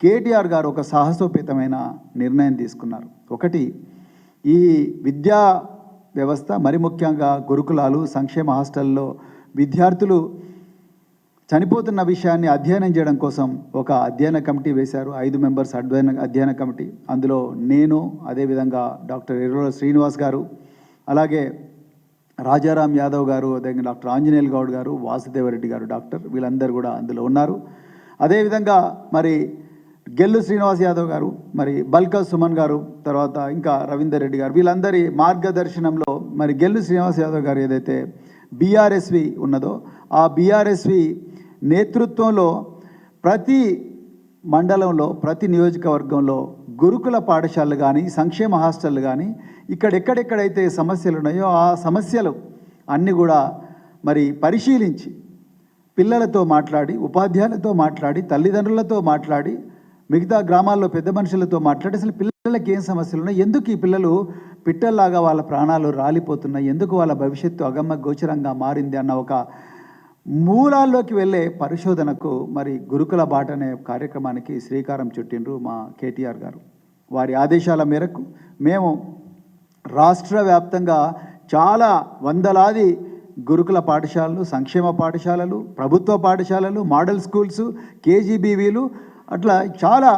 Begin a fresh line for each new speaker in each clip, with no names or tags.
కేటీఆర్ గారు ఒక సాహసోపేతమైన నిర్ణయం తీసుకున్నారు. ఒకటి, ఈ విద్యా వ్యవస్థ మరి ముఖ్యంగా గురుకులాలు, సంక్షేమ హాస్టల్లో విద్యార్థులు చనిపోతున్న విషయాన్ని అధ్యయనం చేయడం కోసం ఒక అధ్యయన కమిటీ వేశారు. 5 మెంబర్స్ అధ్యయన కమిటీ. అందులో నేను, అదేవిధంగా డాక్టర్ ఎర్రోల శ్రీనివాస్ గారు, అలాగే రాజారాం యాదవ్ గారు, అదేవిధంగా డాక్టర్ ఆంజనేయులు గౌడ్ గారు, వాసుదేవరెడ్డి గారు డాక్టర్, వీళ్ళందరూ కూడా అందులో ఉన్నారు. అదేవిధంగా మరి గెల్లు శ్రీనివాస్ యాదవ్ గారు, మరి బల్కా సుమన్ గారు, తర్వాత ఇంకా రవీందర్ రెడ్డి గారు, వీళ్ళందరి మార్గదర్శనంలో మరి గెల్లు శ్రీనివాస్ యాదవ్ గారు ఏదైతే బీఆర్ఎస్వి ఉన్నదో ఆ బీఆర్ఎస్వి నేతృత్వంలో ప్రతి మండలంలో, ప్రతి నియోజకవర్గంలో గురుకుల పాఠశాలలు కానీ, సంక్షేమ హాస్టళ్ళు కానీ ఎక్కడెక్కడైతే సమస్యలు ఉన్నాయో ఆ సమస్యలు అన్నీ కూడా మరి పరిశీలించి పిల్లలతో మాట్లాడి, ఉపాధ్యాయులతో మాట్లాడి, తల్లిదండ్రులతో మాట్లాడి, మిగతా గ్రామాల్లో పెద్ద మనుషులతో మాట్లాడి అసలు పిల్లలకి ఏం సమస్యలు ఉన్నాయి, ఎందుకు ఈ పిల్లలు పిట్టల్లాగా వాళ్ళ ప్రాణాలు రాలిపోతున్నాయి, ఎందుకు వాళ్ళ భవిష్యత్తు అగమ్య గోచరంగా మారింది అన్న ఒక మూలాల్లోకి వెళ్ళే పరిశోధనకు మరి గురుకుల బాట అనే కార్యక్రమానికి శ్రీకారం చుట్టిండ్రు మా కేటీఆర్ గారు. వారి ఆదేశాల మేరకు మేము రాష్ట్ర వ్యాప్తంగా చాలా వందలాది గురుకుల పాఠశాలలు, సంక్షేమ పాఠశాలలు, ప్రభుత్వ పాఠశాలలు, మోడల్ స్కూల్స్, కేజీబీవీలు, అట్లా చాలా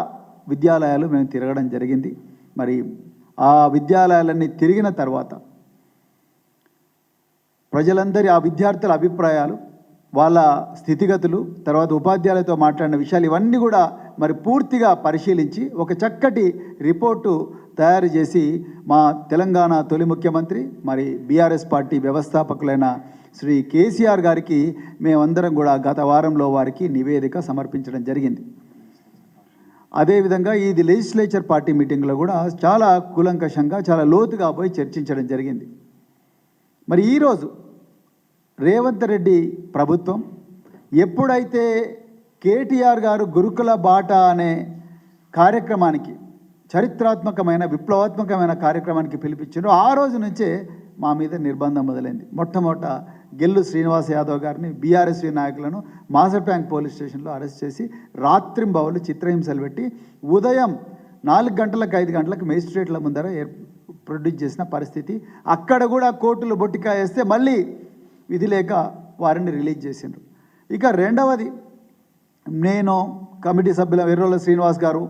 విద్యాలయాలు మేము తిరగడం జరిగింది. మరి ఆ విద్యాలయాలన్నీ తిరిగిన తర్వాత ప్రజలందరి, ఆ విద్యార్థుల అభిప్రాయాలు, వాళ్ళ స్థితిగతులు, తర్వాత ఉపాధ్యాయులతో మాట్లాడిన విషయాలు ఇవన్నీ కూడా మరి పూర్తిగా పరిశీలించి ఒక చక్కటి రిపోర్టు తయారు చేసి మా తెలంగాణ తొలి ముఖ్యమంత్రి మరి బీఆర్ఎస్ పార్టీ వ్యవస్థాపకులైన శ్రీ కేసీఆర్ గారికి మేమందరం కూడా గత వారంలో వారికి నివేదిక సమర్పించడం జరిగింది. అదేవిధంగా ఇది లెజిస్లేచర్ పార్టీ మీటింగ్లో కూడా చాలా కూలంకషంగా, చాలా లోతుగా పోయి చర్చించడం జరిగింది. మరి ఈరోజు రేవంత్ రెడ్డి ప్రభుత్వం ఎప్పుడైతే కేటీఆర్ గారు గురుకుల బాట అనే కార్యక్రమానికి, చరిత్రాత్మకమైన విప్లవాత్మకమైన కార్యక్రమానికి పిలిపించారో ఆ రోజు నుంచే మా మీద నిర్బంధం మొదలైంది. మొట్టమొదట గెల్లు శ్రీనివాస్ యాదవ్ గారిని, బీఆర్ఎస్వి నాయకులను మాసర్ ట్యాంక్ పోలీస్ స్టేషన్లో అరెస్ట్ చేసి రాత్రింబవళ్ళు చిత్రహింసలు పెట్టి ఉదయం 4 గంటలకు 5 గంటలకు మేజిస్ట్రేట్ల ముందర ప్రొడ్యూస్ చేసిన పరిస్థితి. అక్కడ కూడా కోర్టులు బొట్టికాయ వేస్తే మళ్ళీ విధి లేక వారిని రిలీజ్ చేసిండ్రు. ఇక రెండవది, నేను, కమిటీ సభ్యుల ఎర్రోల శ్రీనివాస్ గారు,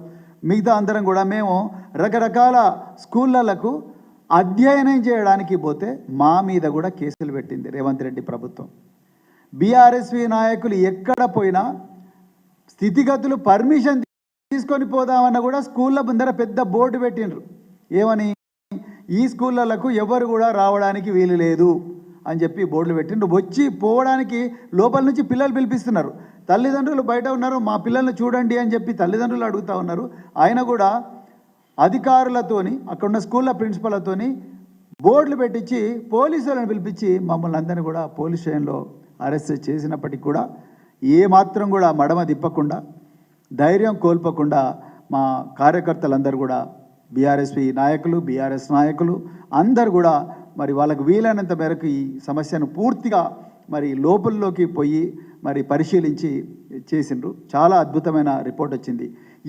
మిగతా అందరం కూడా మేము రకరకాల స్కూళ్ళకు అధ్యయనం చేయడానికి పోతే మా మీద కూడా కేసులు పెట్టింది రేవంత్ రెడ్డి ప్రభుత్వం. బీఆర్ఎస్వి నాయకులు ఎక్కడ పోయినా స్థితిగతులు పర్మిషన్ తీసుకొని పోదామన్న కూడా స్కూళ్ళ ముందర పెద్ద బోర్డు పెట్టిండ్రు. ఏమని, ఈ స్కూళ్ళకు ఎవరు కూడా రావడానికి వీలు లేదు అని చెప్పి బోర్డులు పెట్టిండ్రు. వచ్చి పోవడానికి లోపల నుంచి పిల్లలు పిలిపిస్తున్నారు. తల్లిదండ్రులు బయట ఉన్నారు, మా పిల్లల్ని చూడండి అని చెప్పి తల్లిదండ్రులు అడుగుతూ ఉన్నారు. ఆయన కూడా అధికారులతోని, అక్కడున్న స్కూళ్ళ ప్రిన్సిపల్తోని బోర్డులు పెట్టించి పోలీసులను పిలిపించి మమ్మల్ని అందరినీ కూడా పోలీస్ స్టేషన్లో అరెస్ట్ చేసినప్పటికీ కూడా ఏమాత్రం కూడా మడమ తిప్పకుండా, ధైర్యం కోల్పోకుండా మా కార్యకర్తలందరూ కూడా, బీఆర్ఎస్వి నాయకులు, బీఆర్ఎస్ నాయకులు అందరు కూడా మరి వాళ్ళకు వీలైనంత మేరకు ఈ సమస్యను పూర్తిగా మరి లోపల్లోకి పోయి మరి పరిశీలించి చేసిండ్రు. చాలా అద్భుతమైన రిపోర్ట్ వచ్చింది.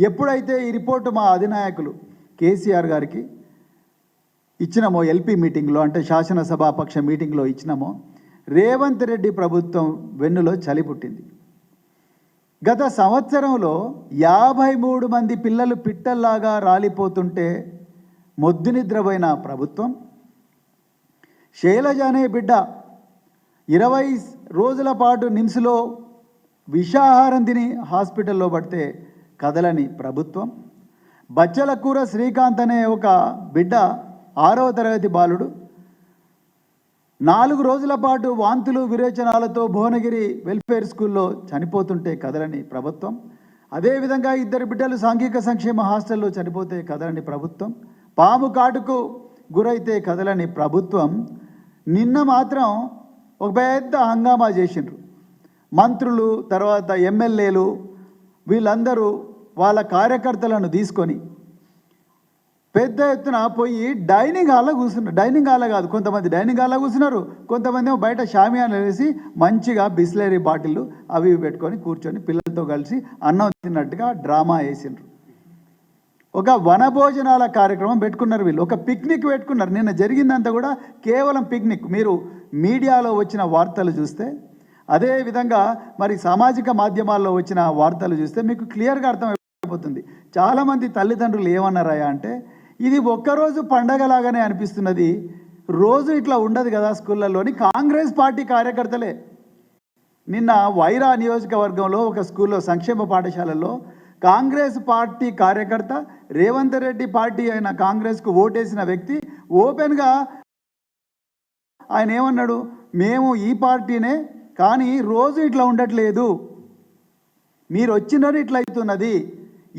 ఎప్పుడైతే ఈ రిపోర్టు మా అధినాయకులు కేసీఆర్ గారికి ఇచ్చినామో, ఎల్పీ మీటింగ్లో అంటే శాసనసభాపక్ష మీటింగ్లో ఇచ్చినామో, రేవంత్ రెడ్డి ప్రభుత్వం వెన్నులో చలి పుట్టింది. గత సంవత్సరంలో 53 మంది పిల్లలు పిట్టల్లాగా రాలిపోతుంటే మొద్దు నిద్రపోయిన ప్రభుత్వం, శైలజ అనే బిడ్డ 20 రోజుల పాటు నిమ్స్లో విషాహారం తిని హాస్పిటల్లో పడితే కదలని ప్రభుత్వం, బచ్చలకూర శ్రీకాంత్ అనే ఒక బిడ్డ 6వ తరగతి బాలుడు 4 రోజుల పాటు వాంతులు విరేచనాలతో భువనగిరి వెల్ఫేర్ స్కూల్లో చనిపోతుంటే కదలని ప్రభుత్వం, అదేవిధంగా 2 బిడ్డలు సాంఘిక సంక్షేమ హాస్టల్లో చనిపోతే కదలని ప్రభుత్వం, పాము కాటుకు గురైతే కదలని ప్రభుత్వం నిన్న మాత్రం ఒక పెద్ద హంగామా చేసిండ్రు. మంత్రులు, తర్వాత ఎమ్మెల్యేలు వీళ్ళందరూ వాళ్ళ కార్యకర్తలను తీసుకొని పెద్ద ఎత్తున పోయి డైనింగ్ హాల్లో కూర్చున్నారు. డైనింగ్ హాల్లో కాదు, కొంతమంది డైనింగ్ హాల్లో కూర్చున్నారు, కొంతమంది ఏమో బయట షామియానా వేసి మంచిగా బిస్లరీ బాటిళ్ళు అవి పెట్టుకొని కూర్చొని పిల్లలతో కలిసి అన్నం తిన్నట్టుగా డ్రామా వేసిండ్రు. ఒక వనభోజనాల కార్యక్రమం పెట్టుకున్నారు వీళ్ళు, ఒక పిక్నిక్ పెట్టుకున్నారు. నిన్న జరిగిందంతా కూడా కేవలం పిక్నిక్. మీరు మీడియాలో వచ్చిన వార్తలు చూస్తే, అదేవిధంగా మరి సామాజిక మాధ్యమాల్లో వచ్చిన వార్తలు చూస్తే మీకు క్లియర్గా అర్థమైపోతుంది. చాలామంది తల్లిదండ్రులు ఏమన్నారా అంటే, ఇది ఒక్కరోజు పండగలాగానే అనిపిస్తున్నది, రోజు ఇట్లా ఉండదు కదా స్కూళ్ళల్లోని. కాంగ్రెస్ పార్టీ కార్యకర్తలే నిన్న వైరా నియోజకవర్గంలో ఒక స్కూల్లో, సంక్షేమ పాఠశాలల్లో కాంగ్రెస్ పార్టీ కార్యకర్త, రేవంత్ రెడ్డి పార్టీ అయిన కాంగ్రెస్కు ఓటేసిన వ్యక్తి ఓపెన్గా ఆయన ఏమన్నాడు, మేము ఈ పార్టీనే కానీ రోజు ఇట్లా ఉండట్లేదు, మీరు వచ్చినట్టు ఇట్లా అవుతున్నది,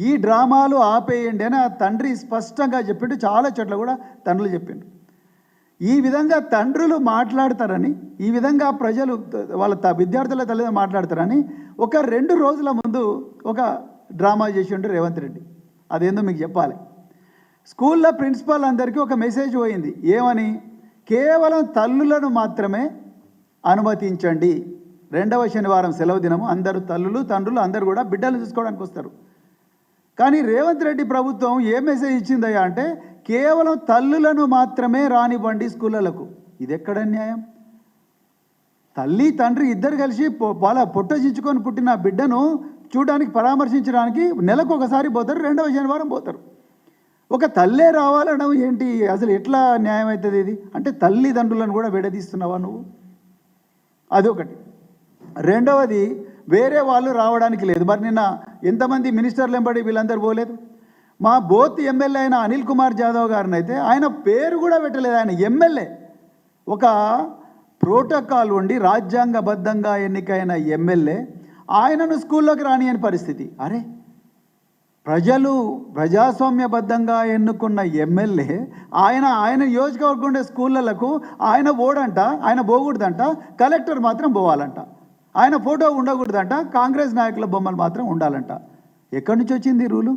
ఈ డ్రామాలు ఆపేయండి అని ఆ తండ్రి స్పష్టంగా చెప్పిండు. చాలా చోట్ల కూడా తండ్రులు చెప్పిండు. ఈ విధంగా తండ్రులు మాట్లాడతారని, ఈ విధంగా ప్రజలు వాళ్ళ విద్యార్థుల తల్లిదండ్రులు మాట్లాడతారని ఒక 2 రోజుల ముందు ఒక డ్రామా చేసి ఉంటే రేవంత్ రెడ్డి. అదేందో మీకు చెప్పాలి. స్కూల్లో ప్రిన్సిపాల్ అందరికీ ఒక మెసేజ్ పోయింది. ఏమని? కేవలం తల్లులను మాత్రమే అనుమతించండి. 2వ శనివారం సెలవు దినము, అందరూ తల్లులు తండ్రులు అందరూ కూడా బిడ్డలు చూసుకోవడానికి వస్తారు. కానీ రేవంత్ రెడ్డి ప్రభుత్వం ఏ మెసేజ్ ఇచ్చిందయ్యా అంటే, కేవలం తల్లులను మాత్రమే రానివ్వండి స్కూళ్ళలకు. ఇది ఎక్కడ న్యాయం? తల్లి తండ్రి ఇద్దరు కలిసి వాళ్ళ పొట్ట చించుకొని పుట్టిన బిడ్డను చూడడానికి, పరామర్శించడానికి నెలకు ఒకసారి పోతారు, 2వ శనివారం పోతారు. ఒక తల్లే రావాలనడం ఏంటి? అసలు ఎట్లా న్యాయం అవుతుంది ఇది? అంటే తల్లిదండ్రులను కూడా విడదీస్తున్నావా నువ్వు? అదొకటి. రెండవది, వేరే వాళ్ళు రావడానికి లేదు. మరి నిన్న ఎంతమంది మినిస్టర్లు వెంబడి వీళ్ళందరూ పోలేదు? మా బోత్ ఎమ్మెల్యే అయిన అనిల్ కుమార్ జాదవ్ గారిని అయితే ఆయన పేరు కూడా పెట్టలేదు. ఆయన ఎమ్మెల్యే, ఒక ప్రోటోకాల్ ఉండి రాజ్యాంగబద్ధంగా ఎన్నికైన ఎమ్మెల్యే, ఆయనను స్కూల్లోకి రానియని పరిస్థితి. అరే, ప్రజలు ప్రజాస్వామ్యబద్ధంగా ఎన్నుకున్న ఎమ్మెల్యే ఆయన నియోజకవర్గం ఉండే స్కూళ్ళకు ఆయన ఓడంట, ఆయన పోకూడదంట, కలెక్టర్ మాత్రం పోవాలంట, ఆయన ఫోటో ఉండకూడదంట, కాంగ్రెస్ నాయకుల బొమ్మలు మాత్రం ఉండాలంట. ఎక్కడి నుంచి వచ్చింది ఈ రూలు?